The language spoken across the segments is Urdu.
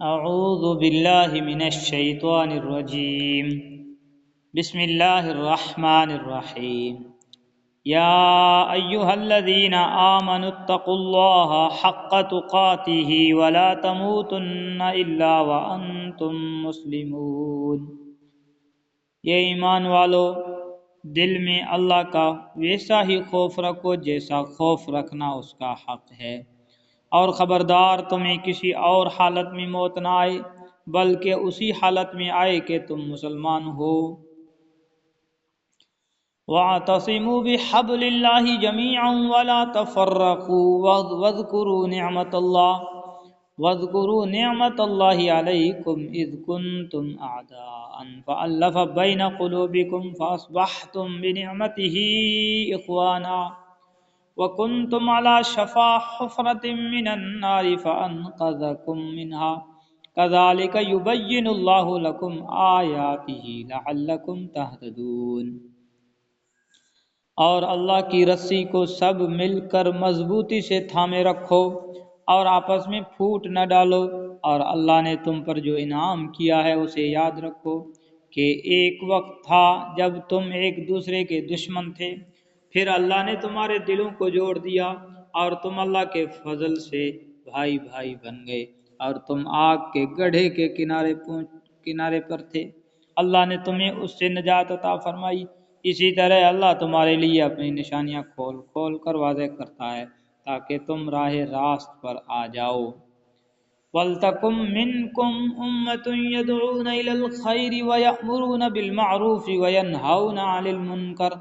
اعوذ باللہ من الشیطان الرجیم بسم اللہ الرحمن الرحیم یا ایہا الذین آمنوا اتقوا اللہ حق تقاتہ ولا تموتن الا وانتم مسلمون۔ یہ ایمان والو، دل میں اللہ کا ویسا ہی خوف رکھو جیسا خوف رکھنا اس کا حق ہے، اور خبردار تمہیں کسی اور حالت میں موت نہ آئے بلکہ اسی حالت میں آئے کہ تم مسلمان ہو۔ وَاعْتَصِمُوا بِحَبْلِ اللَّهِ جَمِيعًا وَلَا تَفَرَّقُوا وَاذْكُرُوا نِعْمَةَ اللَّهِ عَلَيْكُمْ إِذْ كُنْتُمْ أَعْدَاءً فَأَلَّفَ بَيْنَ قُلُوبِكُمْ فَأَصْبَحْتُمْ بِنِعْمَتِهِ إِخْوَانًا وَكُنْتُمْ عَلَى شَفَا حُفْرَةٍ مِّنَ النَّارِ فَأَنْقَذَكُم مِّنْهَا كَذَلِكَ يُبَيِّنُ اللَّهُ لَكُمْ آيَاتِهِ لَعَلَّكُمْ تَهْتَدُونَ۔ اور اللہ کی رسی کو سب مل کر مضبوطی سے تھامے رکھو اور آپس میں پھوٹ نہ ڈالو، اور اللہ نے تم پر جو انعام کیا ہے اسے یاد رکھو کہ ایک وقت تھا جب تم ایک دوسرے کے دشمن تھے، پھر اللہ نے تمہارے دلوں کو جوڑ دیا اور تم اللہ کے فضل سے بھائی بھائی بن گئے، اور تم آگ کے گڑھے کے کنارے پر تھے، اللہ نے تمہیں اس سے نجات عطا فرمائی۔ اسی طرح اللہ تمہارے لیے اپنی نشانیاں کھول کھول کر واضح کرتا ہے تاکہ تم راہ راست پر آ جاؤ۔ وَلْتَكُن مِّنكُمْ أُمَّةٌ يَدْعُونَ إِلَى الْخَيْرِ وَيَأْمُرُونَ بِالْمَعْرُوفِ وَيَنْهَوْنَ عَنِ الْمُنكَرِ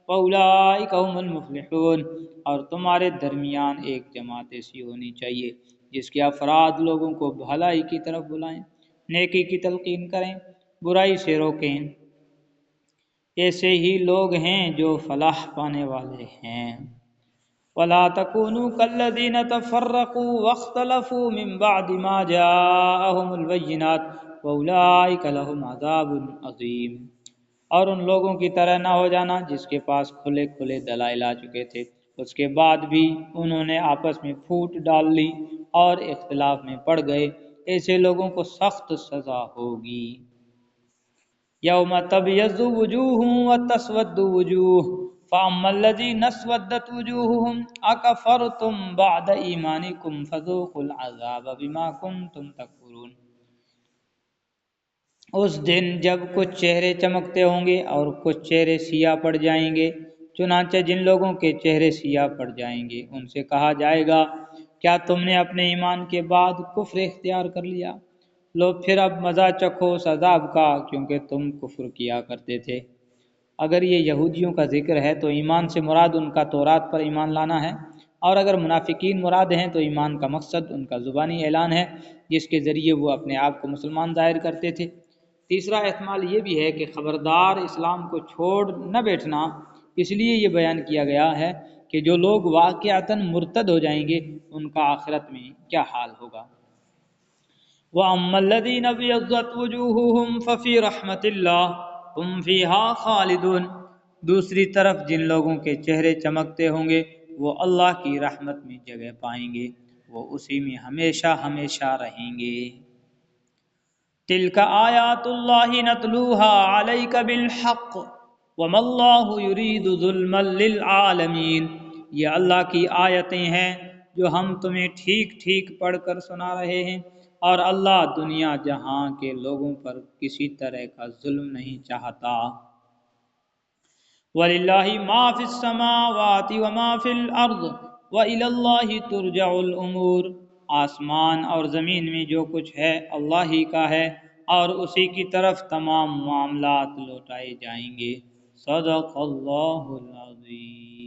وَأُولَٰئِكَ هُمُ الْمُفْلِحُونَ۔ اور تمہارے درمیان ایک جماعت ایسی ہونی چاہیے جس کے افراد لوگوں کو بھلائی کی طرف بلائیں، نیکی کی تلقین کریں، برائی سے روکیں۔ ایسے ہی لوگ ہیں جو فلاح پانے والے ہیں۔ وَلَا تَكُونُوا كَالَّذِينَ تَفَرَّقُوا وَاخْتَلَفُوا مِن بَعْدِ مَا جَاءَهُمُ الْبَيِّنَاتُ وَأُولَٰئِكَ لَهُمْ عَذَابٌ عَظِيمٌ۔ اور ان لوگوں کی طرح نہ ہو جانا جس کے پاس کھلے کھلے دلائل آ چکے تھے، اس کے بعد بھی انہوں نے آپس میں پھوٹ ڈال لی اور اختلاف میں پڑ گئے، ایسے لوگوں کو سخت سزا ہوگی۔ یوم تبیض وجوہ وتسود وجوہ فاما الذین اسودت وجوہہم اکفرتم بعد ایمانکم فذوقوا العذاب بما کنتم تکفرون۔ اس دن جب کچھ چہرے چمکتے ہوں گے اور کچھ چہرے سیاہ پڑ جائیں گے، چنانچہ جن لوگوں کے چہرے سیاہ پڑ جائیں گے ان سے کہا جائے گا کیا تم نے اپنے ایمان کے بعد کفر اختیار کر لیا؟ لو پھر اب مزہ چکھو اس عذاب کا کیونکہ تم کفر کیا کرتے تھے۔ اگر یہ یہودیوں کا ذکر ہے تو ایمان سے مراد ان کا تورات پر ایمان لانا ہے، اور اگر منافقین مراد ہیں تو ایمان کا مقصد ان کا زبانی اعلان ہے جس کے ذریعے وہ اپنے آپ کو مسلمان ظاہر کرتے تھے۔ تیسرا احتمال یہ بھی ہے کہ خبردار اسلام کو چھوڑ نہ بیٹھنا، اس لیے یہ بیان کیا گیا ہے کہ جو لوگ واقعتاً مرتد ہو جائیں گے ان کا آخرت میں کیا حال ہوگا۔ وَأَمَّا الَّذِينَ ابْيَضَّتْ وُجُوهُهُمْ فَفِي رَحْمَةِ اللَّهِ هُمْ فِيهَا خَالِدُونَ۔ دوسری طرف جن لوگوں کے چہرے چمکتے ہوں گے وہ اللہ کی رحمت میں جگہ پائیں گے، وہ اسی میں ہمیشہ ہمیشہ رہیں گے۔ تِلْكَ آیاتُ اللَّهِ نَتْلُوهَا عَلَيْكَ بِالْحَقِّ وَمَا اللَّهُ يُرِيدُ ظُلْمًا لِّلْعَالَمِينَ۔ یہ اللہ کی آیتیں ہیں جو ہم تمہیں ٹھیک ٹھیک پڑھ کر سنا رہے ہیں، اور اللہ دنیا جہاں کے لوگوں پر کسی طرح کا ظلم نہیں چاہتا۔ وَلِلَّهِ مَا فِي السَّمَاوَاتِ وَمَا فِي الْأَرْضِ وَإِلَى اللَّهِ تُرْجَعُ الْأُمُورُ۔ آسمان اور زمین میں جو کچھ ہے اللہ ہی کا ہے اور اسی کی طرف تمام معاملات لوٹائے جائیں گے۔ صدق اللہ العظیم۔